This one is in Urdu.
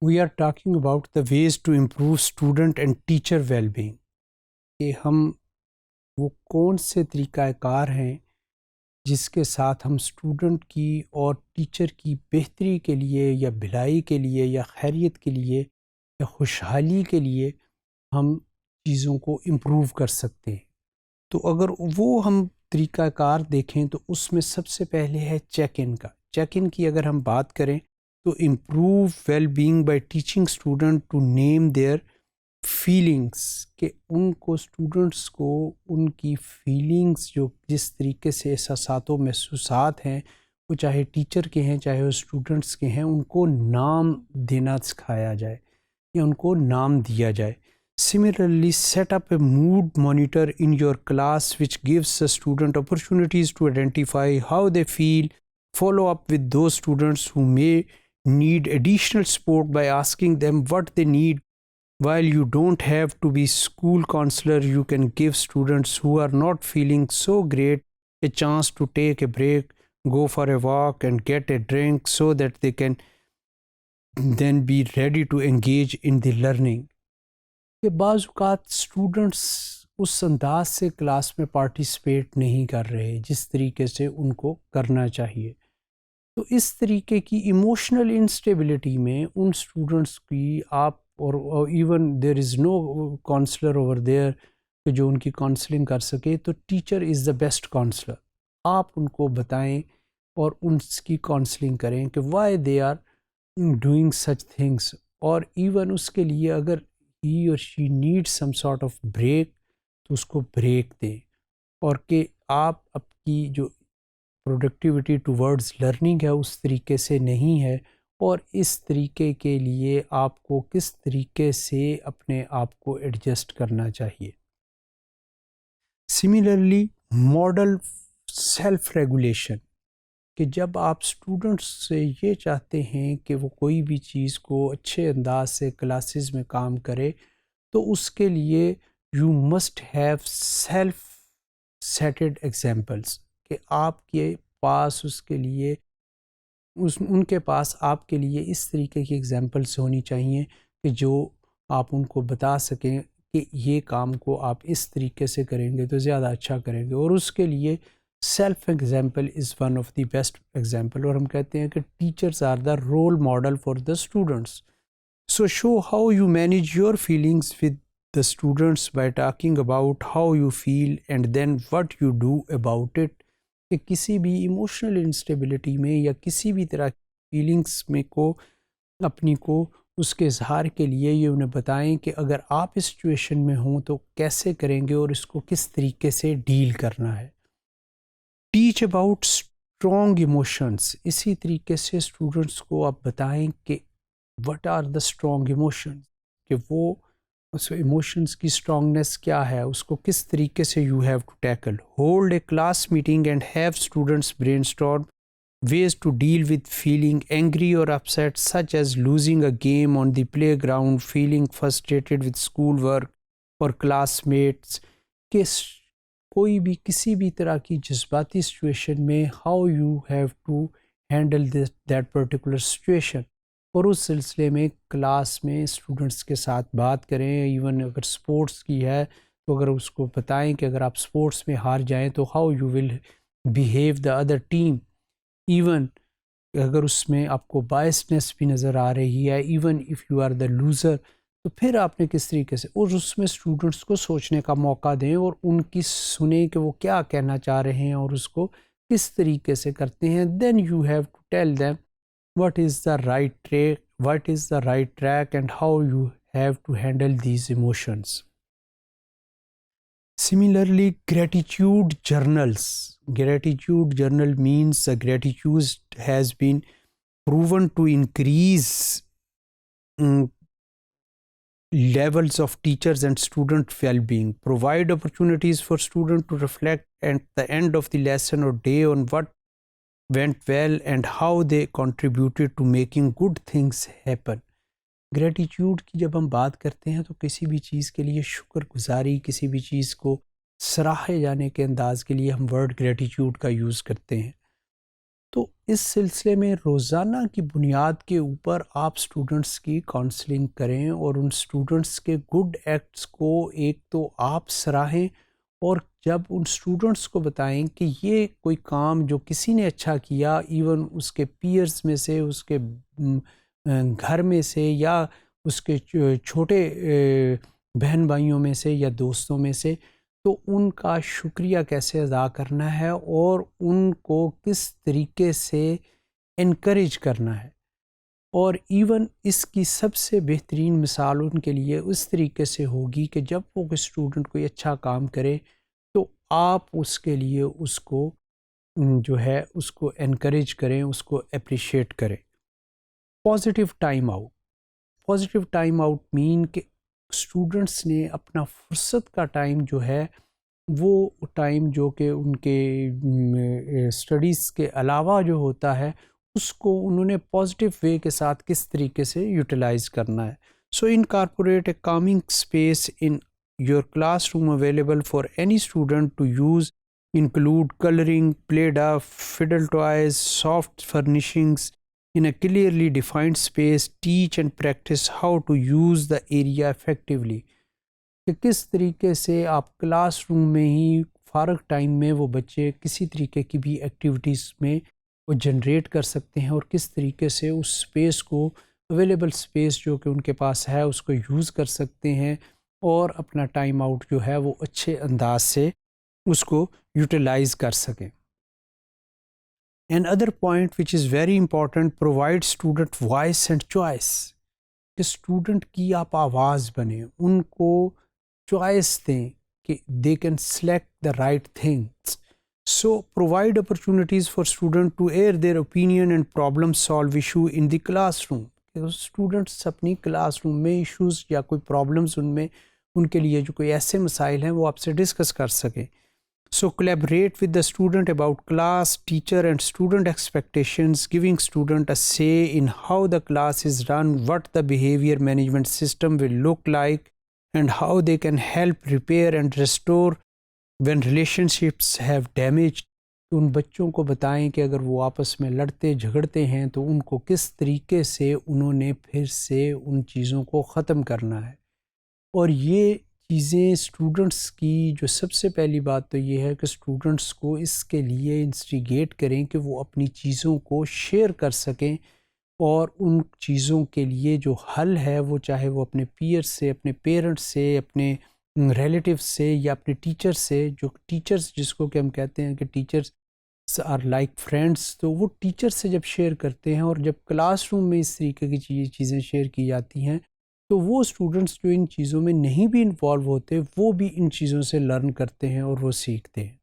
we are talking about the ways to improve student and teacher well-being کہ ہم وہ کون سے طریقہ کار ہیں جس کے ساتھ ہم اسٹوڈنٹ کی اور ٹیچر کی بہتری کے لیے یا بھلائی کے لیے یا خیریت کے لیے یا خوشحالی کے لیے ہم چیزوں کو امپروو کر سکتے ہیں. تو اگر وہ ہم طریقہ کار دیکھیں تو اس میں سب سے پہلے ہے چیک ان کا. چیک ان کی اگر ہم بات کریں تو improve well being by teaching student to name their feelings, کہ ان کو اسٹوڈنٹس کو ان کی فیلنگس جو جس طریقے سے احساسات و محسوسات ہیں وہ چاہے ٹیچر کے ہیں چاہے وہ اسٹوڈنٹس کے ہیں، ان کو نام دینا سکھایا جائے یا ان کو نام دیا جائے. Similarly, set up a mood monitor in your class which gives the student opportunities to identify how they feel. Follow up with those students who may need additional support by asking them what they need. While you don't have to be school counselor, you can give students who are not feeling so great a chance to take a break, go for a walk and get a drink so that they can then be ready to engage in the learning. کہ بعض اوقات اسٹوڈنٹس اس انداز سے کلاس میں پارٹیسپیٹ نہیں کر رہے جس طریقے سے ان کو کرنا چاہیے. تو اس طریقے کی ایموشنل انسٹیبلٹی میں ان اسٹوڈنٹس کی آپ اور even there is no counsellor over there کہ جو ان کی کاؤنسلنگ کر سکے، تو teacher is the best counsellor. آپ ان کو بتائیں اور ان کی کاؤنسلنگ کریں کہ why they are doing such things, اور ایون اس کے لیے اگر he or she needs some sort of break تو اس کو بریک دیں، اور کہ آپ اب کی جو پروڈکٹیوٹی ٹورڈز لرننگ ہے اس طریقے سے نہیں ہے، اور اس طریقے کے لیے آپ کو کس طریقے سے اپنے آپ کو ایڈجسٹ کرنا چاہیے. سملرلی ماڈل سیلف ریگولیشن، کہ جب آپ اسٹوڈنٹس سے یہ چاہتے ہیں کہ وہ کوئی بھی چیز کو اچھے انداز سے کلاسز میں کام کرے، تو اس کے لیے you must have self seated examples, کہ آپ کے پاس اس کے لیے ان کے پاس آپ کے لیے اس طریقے کی ایگزامپلس ہونی چاہیے کہ جو آپ ان کو بتا سکیں کہ یہ کام کو آپ اس طریقے سے کریں گے تو زیادہ اچھا کریں گے. اور اس کے لیے self example is one of the best example, اور ہم کہتے ہیں کہ teachers are the role model for the students. So show how you manage your feelings with the students by talking about how you feel and then what you do about it. کہ کسی بھی ایموشنل انسٹیبلٹی میں یا کسی بھی طرح کی فیلنگس میں کو اپنی کو اس کے اظہار کے لیے یہ انہیں بتائیں کہ اگر آپ اس سچویشن میں ہوں تو کیسے کریں گے اور اس کو کس طریقے سے ڈیل کرنا ہے. ٹیچ اباؤٹ اسٹرانگ ایموشنس، اسی طریقے سے اسٹوڈنٹس کو آپ بتائیں کہ what are the strong emotions, کہ وہ اس ایموشنس کی اسٹرانگنیس کیا ہے، اس کو کس طریقے سے you have to tackle. Hold a class meeting and have students brainstorm ways to deal with feeling angry or upset, such as losing a game on the playground, feeling frustrated with schoolwork or classmates. کہ کوئی بھی کسی بھی طرح کی جذباتی سچویشن میں how you have to handle that particular situation، اور اس سلسلے میں کلاس میں اسٹوڈنٹس کے ساتھ بات کریں. ایون اگر اسپورٹس کی ہے تو اگر اس کو بتائیں کہ اگر آپ اسپورٹس میں ہار جائیں تو how you will behave the other team. Even اگر اس میں آپ کو بائسنس بھی نظر آ رہی ہے، even if you are the loser, تو پھر آپ نے کس طریقے سے، اور اس میں اسٹوڈنٹس کو سوچنے کا موقع دیں اور ان کی سنیں کہ وہ کیا کہنا چاہ رہے ہیں اور اس کو کس طریقے سے کرتے ہیں. Then you have to tell them what is the right track and how you have to handle these emotions. Similarly, gratitude journals. Gratitude journal means the gratitude has been proven to increase levels of teachers and student well-being. Provide opportunities for students to reflect at the end of the lesson or day on what went well and how they contributed to making good things happen. Gratitude کی جب ہم بات کرتے ہیں تو کسی بھی چیز کے لیے شکر گزاری، کسی بھی چیز کو سراہے جانے کے انداز کے لیے ہم ورڈ گریٹیٹیوڈ کا یوز کرتے ہیں. تو اس سلسلے میں روزانہ کی بنیاد کے اوپر آپ اسٹوڈنٹس کی کاؤنسلنگ کریں اور ان اسٹوڈنٹس کے گڈ ایکٹس کو ایک تو آپ سراہیں، اور جب ان اسٹوڈنٹس کو بتائیں کہ یہ کوئی کام جو کسی نے اچھا کیا، ایون اس کے پیئرز میں سے، اس کے گھر میں سے، یا اس کے چھوٹے بہن بھائیوں میں سے یا دوستوں میں سے، تو ان کا شکریہ کیسے ادا کرنا ہے اور ان کو کس طریقے سے انکریج کرنا ہے. اور ایون اس کی سب سے بہترین مثال ان کے لیے اس طریقے سے ہوگی کہ جب وہ اسٹوڈنٹ کوئی اچھا کام کرے تو آپ اس کے لیے اس کو جو ہے اس کو انکریج کریں، اس کو اپریشیٹ کریں. Positive time out. Positive time out مین کہ اسٹوڈنٹس نے اپنا فرصت کا ٹائم جو ہے، وہ ٹائم جو کہ ان کے اسٹڈیز کے علاوہ جو ہوتا ہے، اس کو انہوں نے پازیٹیو وے کے ساتھ کس طریقے سے یوٹیلائز کرنا ہے. So incorporate a calming space in your classroom available for any student to use, include colouring, play dough, fiddle toys, soft furnishings in a clearly defined space. Teach and practice how to use the area effectively. کہ کس طریقے سے آپ کلاس روم میں ہی فارغ ٹائم میں وہ بچے کسی طریقے کی بھی ایکٹیویٹیز میں وہ جنریٹ کر سکتے ہیں، اور کس طریقے سے اس سپیس کو، اویلیبل سپیس جو کہ ان کے پاس ہے، اس کو یوز کر سکتے ہیں اور اپنا ٹائم آؤٹ جو ہے وہ اچھے انداز سے اس کو یوٹیلائز کر سکیں. Another point which is very important, provide student voice and choice. کہ اسٹوڈنٹ کی آپ آواز بنیں، ان کو چوائس دیں کہ they can select the right things. So provide opportunities for student to air their opinion and problem solve issue in the classroom. Students اپنی کلاس روم میں ایشوز یا کوئی پرابلمس ان کے لیے جو کوئی ایسے مسائل ہیں وہ آپ سے ڈسکس کر سکیں. So collaborate with the student about class, teacher and student expectations, giving student a say in how the class is run, what the behavior management system will look like, and how they can help repair and restore when relationships have damaged. ان بچوں کو بتائیں کہ اگر وہ آپس میں لڑتے جھگڑتے ہیں تو ان کو کس طریقے سے انہوں نے پھر سے ان چیزوں کو ختم کرنا ہے. اور یہ چیزیں اسٹوڈنٹس کی جو سب سے پہلی بات تو یہ ہے کہ اسٹوڈنٹس کو اس کے لیے انسٹیگیٹ کریں کہ وہ اپنی چیزوں کو شیئر کر سکیں، اور ان چیزوں کے لیے جو حل ہے وہ چاہے وہ اپنے پیئر سے، اپنے پیرنٹس سے، اپنے ریلیٹیو سے، یا اپنے ٹیچر سے. جو ٹیچرس جس کو کہ ہم کہتے ہیں کہ ٹیچرس آر لائک فرینڈس، تو وہ ٹیچر سے جب شیئر کرتے ہیں، اور جب کلاس روم میں اس طریقے کی چیزیں شیئر کی جاتی ہیں تو وہ اسٹوڈنٹس جو ان چیزوں میں نہیں بھی انوالو ہوتے وہ بھی ان چیزوں سے لرن کرتے ہیں اور وہ سیکھتے ہیں.